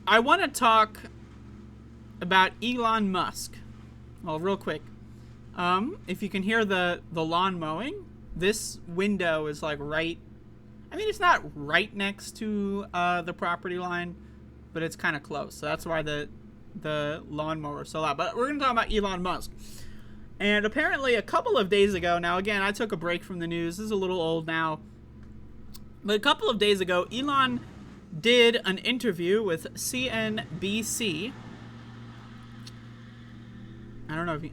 I want to talk about Elon Musk. Well, real quick. If you can hear the lawn mowing, this window is like right... I mean, it's not right next to the property line, but it's kind of close. So that's why the lawnmower is so loud. But we're going to talk about Elon Musk. And apparently a couple of days ago, now again, I took a break from the news. This is a little old now. But a couple of days ago, Elon did an interview with CNBC. I don't know if you...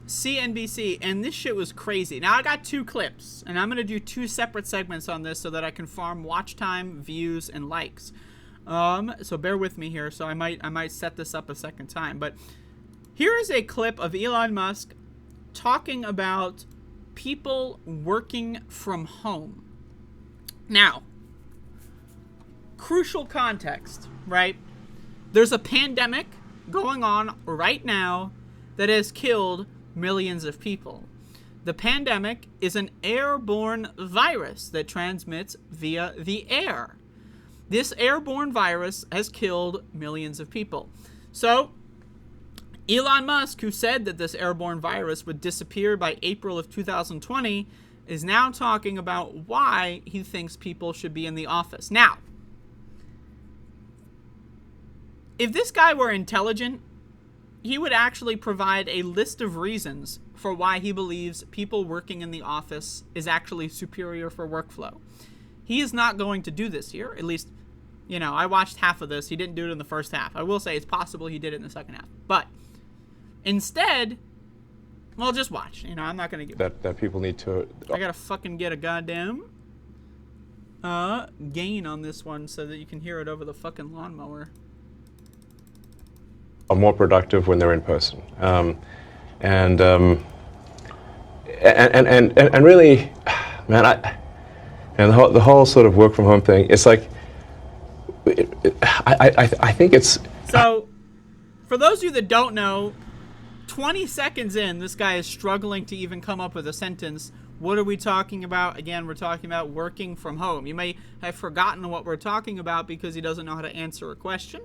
CNBC, and this shit was crazy. Now, I got two clips, and I'm going to do two separate segments on this so that I can farm watch time, views, and likes. So bear with me here. So I might set this up a second time. But here is a clip of Elon Musk talking about people working from home. Now, crucial context, right? There's a pandemic going on right now that has killed millions of people. The pandemic is an airborne virus that transmits via the air. This airborne virus has killed millions of people. So, Elon Musk, who said that this airborne virus would disappear by April of 2020, is now talking about why he thinks people should be in the office. Now, if this guy were intelligent, he would actually provide a list of reasons for why he believes people working in the office is actually superior for workflow. He is not going to do this here. At least, I watched half of this. He didn't do it in the first half. I will say it's possible he did it in the second half. But instead, well, just watch. I'm not going to get... That people need to... I got to fucking get a goddamn gain on this one so that you can hear it over the fucking lawnmower. Are more productive when they're in person, and really, man, the whole sort of work from home thing. It's like, I think it's. So, for those of you that don't know, 20 seconds in, this guy is struggling to even come up with a sentence. What are we talking about? Again, we're talking about working from home. You may have forgotten what we're talking about because he doesn't know how to answer a question.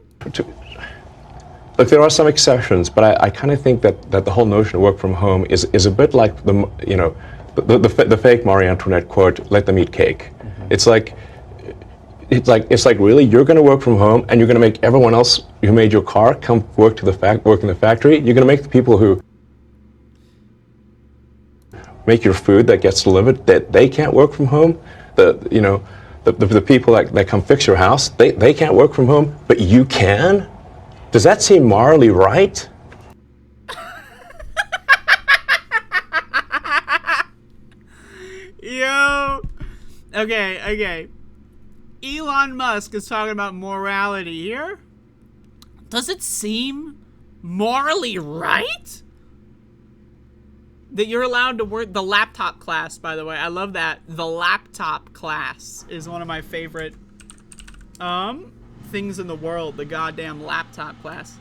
Look, there are some exceptions, but I kind of think that the whole notion of work from home is a bit like the fake Marie Antoinette quote, "Let them eat cake." Mm-hmm. It's like really, you're going to work from home and you're going to make everyone else who made your car come work in the factory. You're going to make the people who make your food that gets delivered that they can't work from home. The people that come fix your house, they can't work from home, but you can. Does that seem morally right? Yo. Okay. Elon Musk is talking about morality here. Does it seem morally right that you're allowed to work the laptop class, by the way? I love that. The laptop class is one of my favorite things in the world, the goddamn laptop class.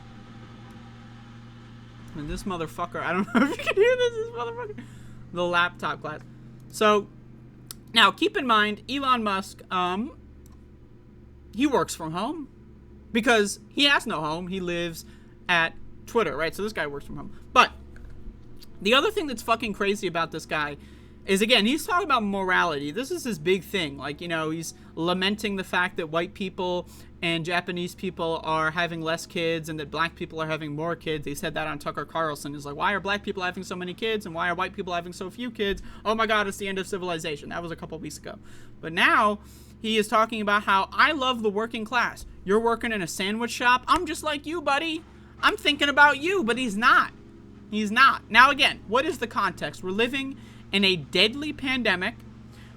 And this motherfucker, I don't know if you can hear this motherfucker. The laptop class. So, now keep in mind, Elon Musk, he works from home because he has no home. He lives at Twitter, right? So this guy works from home. But the other thing that's fucking crazy about this guy is, again, he's talking about morality. This is his big thing. Like, he's lamenting the fact that white people and Japanese people are having less kids and that black people are having more kids. He said that on Tucker Carlson. He's like, why are black people having so many kids and why are white people having so few kids? Oh my God, it's the end of civilization. That was a couple weeks ago. But now he is talking about how I love the working class. You're working in a sandwich shop. I'm just like you, buddy. I'm thinking about you, but he's not. He's not. Now again, what is the context? We're living in a deadly pandemic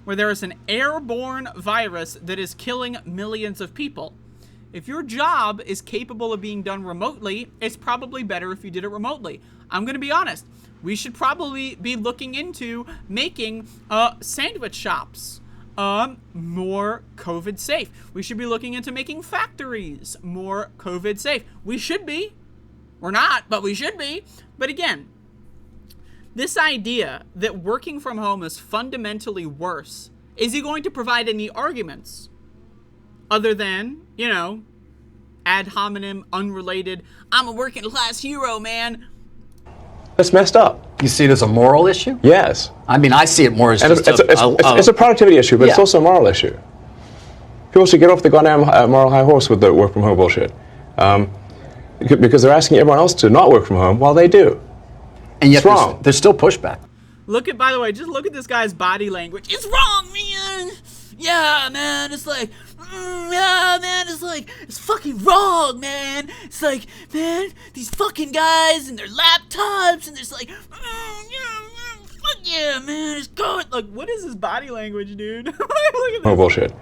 where there is an airborne virus that is killing millions of people. If your job is capable of being done remotely, it's probably better if you did it remotely. I'm going to be honest. We should probably be looking into making sandwich shops more COVID safe. We should be looking into making factories more COVID safe. We should be. We're not, but we should be. But again, this idea that working from home is fundamentally worse, is he going to provide any arguments other than, ad hominem, unrelated. I'm a working class hero, man. That's messed up. You see it as a moral issue? Yes. I mean, I see it more as And just it's a productivity issue, but it's also a moral issue. People should get off the goddamn moral high horse with the work from home bullshit. Because they're asking everyone else to not work from home while they do. And yet it's wrong. There's still pushback. By the way, just look at this guy's body language. It's wrong, man. Yeah, man. It's like, yeah, man. It's fucking wrong, man. It's like, man, these fucking guys and their laptops, and there's like, fuck yeah, man. It's going. Like, what is his body language, dude? Look at this. Oh, bullshit.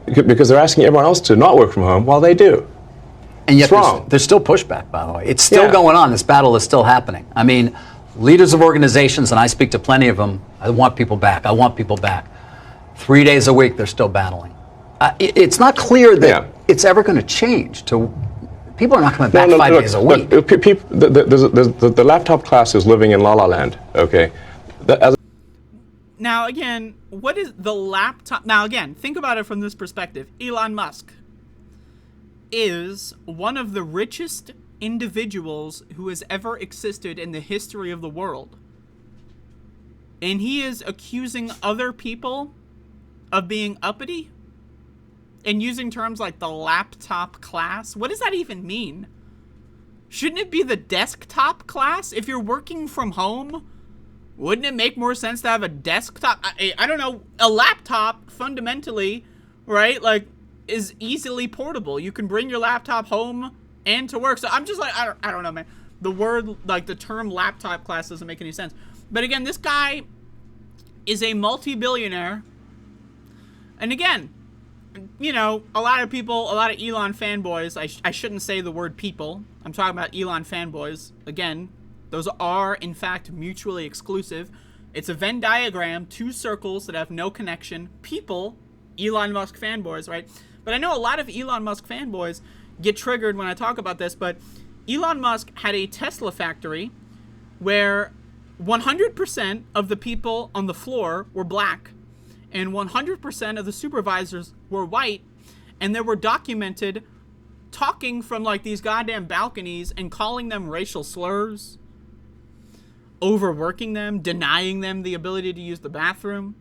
Because they're asking everyone else to not work from home while they do. And yet it's wrong. There's still pushback, by the way. It's still going on. This battle is still happening. I mean, leaders of organizations, and I speak to plenty of them, I want people back. I want people back. 3 days a week, they're still battling. It's not clear that it's ever going to change. People are not coming back 5 days a week. The laptop class is living in La La Land, okay? Now, again, what is the laptop? Now, again, think about it from this perspective. Elon Musk is one of the richest individuals who has ever existed in the history of the world. And he is accusing other people of being uppity and using terms like the laptop class. What does that even mean? Shouldn't it be the desktop class? If you're working from home, wouldn't it make more sense to have a desktop? I don't know. A laptop, fundamentally, right, like, is easily portable. You can bring your laptop home and to work. So I'm just like, I don't know, man. The word, like, the term laptop class doesn't make any sense. But again, this guy is a multi-billionaire. And again, you know, a lot of people, a lot of Elon fanboys, I shouldn't say the word people. I'm talking about Elon fanboys. Again, those are, in fact, mutually exclusive. It's a Venn diagram, two circles that have no connection. People, Elon Musk fanboys, right? But I know a lot of Elon Musk fanboys get triggered when I talk about this, but Elon Musk had a Tesla factory where 100% of the people on the floor were black and 100% of the supervisors were white, and they were documented talking from like these goddamn balconies and calling them racial slurs, overworking them, denying them the ability to use the bathroom,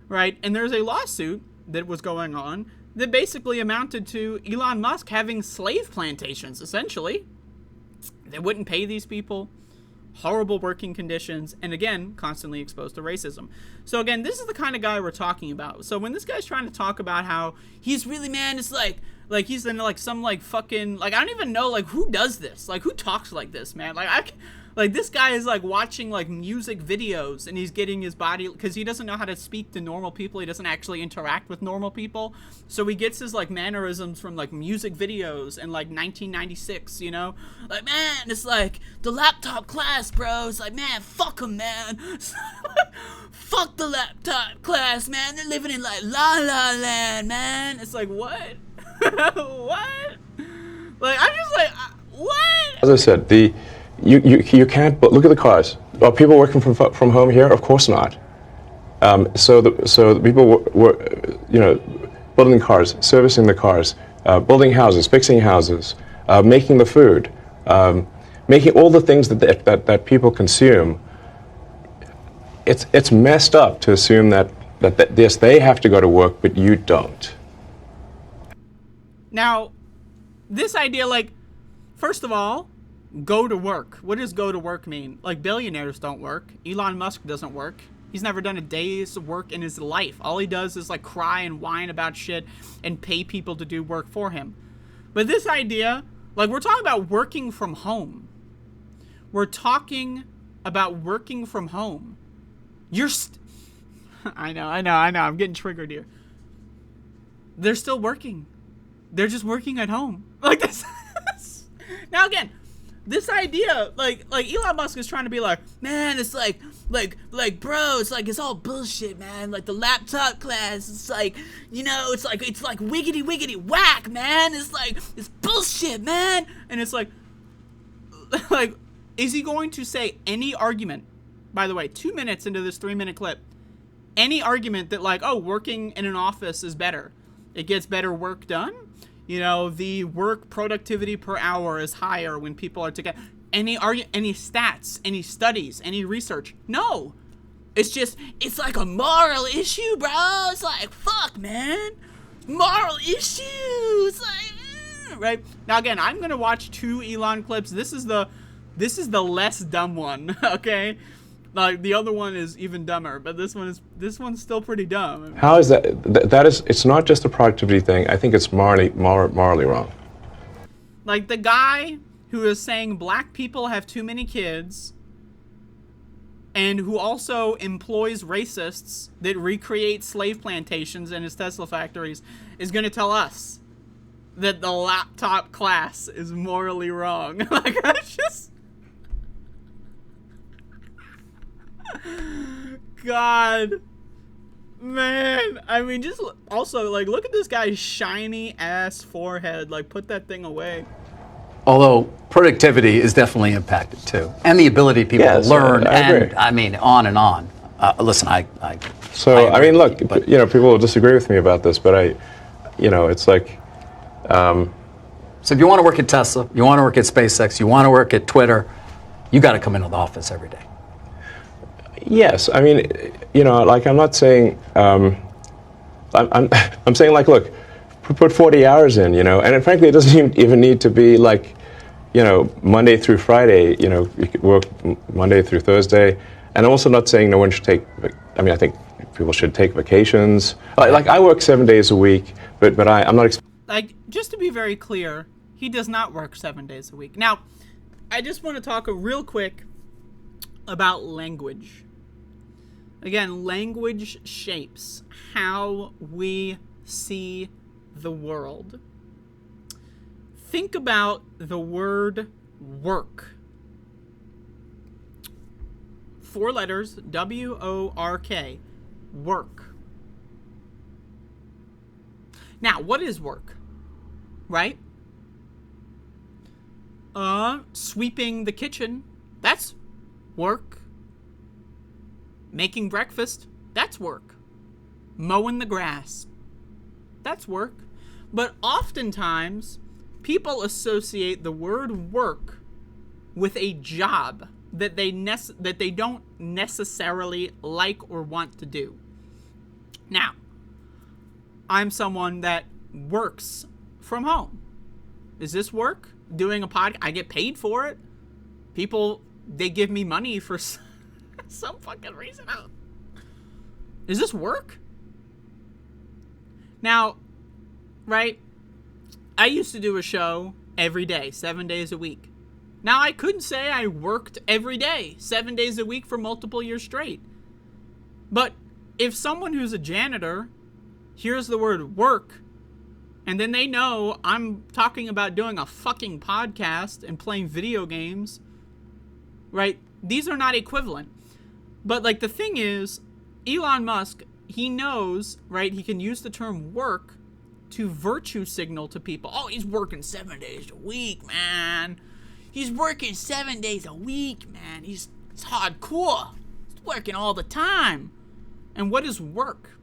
right? And there's a lawsuit that was going on that basically amounted to Elon Musk having slave plantations, essentially. They wouldn't pay these people, horrible working conditions, and again, constantly exposed to racism. So again, this is the kind of guy we're talking about. So when this guy's trying to talk about how he's really, man, it's like he's in like some like fucking, like, I don't even know, like, who does this? Like, who talks like this, man? Like, this guy is, like, watching, like, music videos, and he's getting his body, because he doesn't know how to speak to normal people. He doesn't actually interact with normal people. So he gets his, like, mannerisms from, like, music videos in, like, 1996, you know? Like, man, it's like, the laptop class, bro. It's like, man, fuck them, man. Fuck the laptop class, man. They're living in, like, La La Land, man. It's like, what? What? Like, I'm just like, what? As I said, you can't. But look at the cars. Are people working from home here? Of course not. So the people were you know, building cars, servicing the cars, building houses, fixing houses, making the food, making all the things that people consume. It's messed up to assume that yes, they have to go to work, but you don't. Now, this idea, like, first of all, go to work. What does go to work mean? Like, billionaires don't work. Elon Musk doesn't work. He's never done a day's work in his life. All he does is, like, cry and whine about shit and pay people to do work for him. But this idea, like, we're talking about working from home. We're talking about working from home. I know. I'm getting triggered here. They're still working. They're just working at home. Like, this. Now, again, this idea, like Elon Musk is trying to be like, man, it's like, bro, it's like, it's all bullshit, man. Like, the laptop class, it's like, you know, it's like wiggity whack, man. It's like, it's bullshit, man. And it's like, is he going to say any argument, by the way, 2 minutes into this 3-minute clip, any argument that, like, oh, working in an office is better, it gets better work done? the work productivity per hour is higher when people are together. Any stats, any studies, any research? No. It's like a moral issue, bro. It's like, fuck, man. Moral issues. Like, right? Now, again, I'm going to watch 2 Elon clips. This is the less dumb one, okay? Like, the other one is even dumber, but this one's still pretty dumb. How is that? It's not just a productivity thing. I think it's morally wrong. Like, the guy who is saying black people have too many kids and who also employs racists that recreate slave plantations in his Tesla factories is going to tell us that the laptop class is morally wrong. Like, that's just... God. Man. I mean, just also, like, look at this guy's shiny ass forehead. Like, put that thing away. Although productivity is definitely impacted too, and the ability of people to learn, and I mean, on and on. Listen, I mean, look, people will disagree with me about this, but it's like. So if you want to work at Tesla, you want to work at SpaceX, you want to work at Twitter, you got to come into the office every day. Yes, I mean, like, I'm not saying. I'm saying, like, look, put 40 hours in, and frankly, it doesn't even need to be like, Monday through Friday. You could work Monday through Thursday, and I'm also not saying no one should take. I mean, I think people should take vacations. Like I work 7 days a week, but I'm not. Like, just to be very clear, he does not work 7 days a week. Now, I just want to talk real quick about language. Again, language shapes how we see the world. Think about the word work. 4 letters, W-O-R-K, work. Now, what is work? Right? Sweeping the kitchen, that's work. Making breakfast, that's work. Mowing the grass, that's work. But oftentimes, people associate the word work with a job that they don't necessarily like or want to do. Now, I'm someone that works from home. Is this work? Doing a podcast? I get paid for it. People, they give me money for some fucking reason. Is this work? Now, right? I used to do a show every day, 7 days a week. Now, I couldn't say I worked every day, 7 days a week for multiple years straight. But if someone who's a janitor hears the word work, and then they know I'm talking about doing a fucking podcast and playing video games, right? These are not equivalent. But, like, the thing is, Elon Musk, he knows, right, he can use the term work to virtue signal to people. Oh, he's working 7 days a week, man. He's working 7 days a week, man. He's hardcore. He's working all the time. And what is work?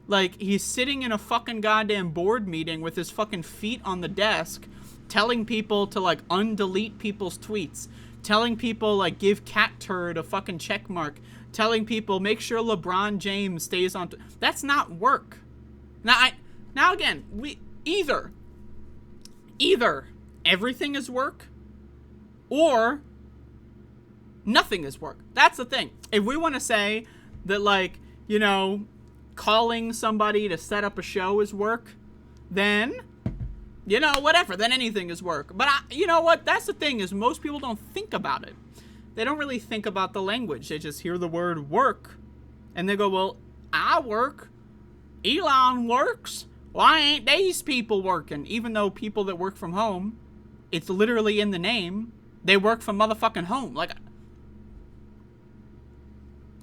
Like, he's sitting in a fucking goddamn board meeting with his fucking feet on the desk, telling people to, like, undelete people's tweets, telling people, like, give cat turd a fucking check mark, telling people make sure LeBron James stays on. That's not work. Now again, we either everything is work or nothing is work. That's the thing. If we want to say that, like, calling somebody to set up a show is work, then, whatever, then anything is work. But you know what? That's the thing, is most people don't think about it. They don't really think about the language. They just hear the word work and they go, well, I work. Elon works. Why ain't these people working? Even though people that work from home, it's literally in the name, they work from motherfucking home. Like,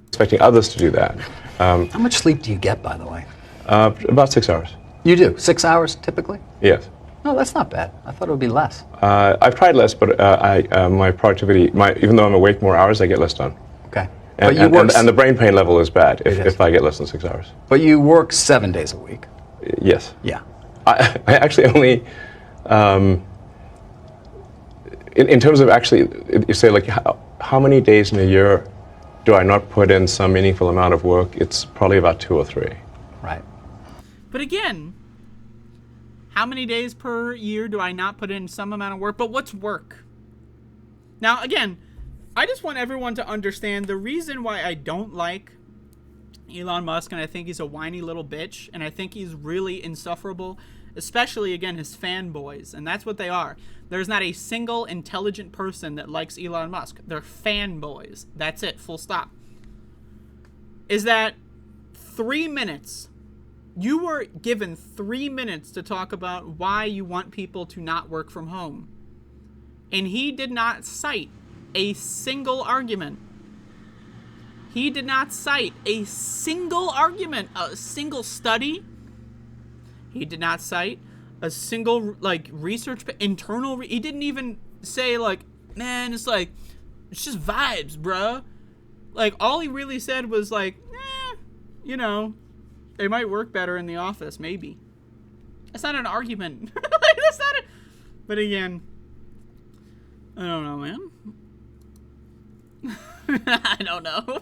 expecting others to do that. How much sleep do you get, by the way? About 6 hours. You do? 6 hours typically? Yes. No, that's not bad. I thought it would be less. I've tried less, but my productivity, even though I'm awake more hours, I get less done. Okay. And the brain pain level is bad if I get less than 6 hours. But you work 7 days a week. Yes. Yeah. I actually only, in terms of actually, you say like how many days in a year do I not put in some meaningful amount of work? It's probably about 2 or 3. Right. But again, how many days per year do I not put in some amount of work? But what's work? Now, again, I just want everyone to understand the reason why I don't like Elon Musk, and I think he's a whiny little bitch, and I think he's really insufferable, especially, again, his fanboys, and that's what they are. There's not a single intelligent person that likes Elon Musk. They're fanboys. That's it, full stop. Is that 3 minutes? You were given 3 minutes to talk about why you want people to not work from home. And he did not cite a single argument. He did not cite a single argument, a single study. He did not cite a single, like, research, internal. He didn't even say, like, man, it's just vibes, bruh. Like, all he really said was, like, you know, they might work better in the office, maybe. That's not an argument. That's not it. But again, I don't know, man. I don't know.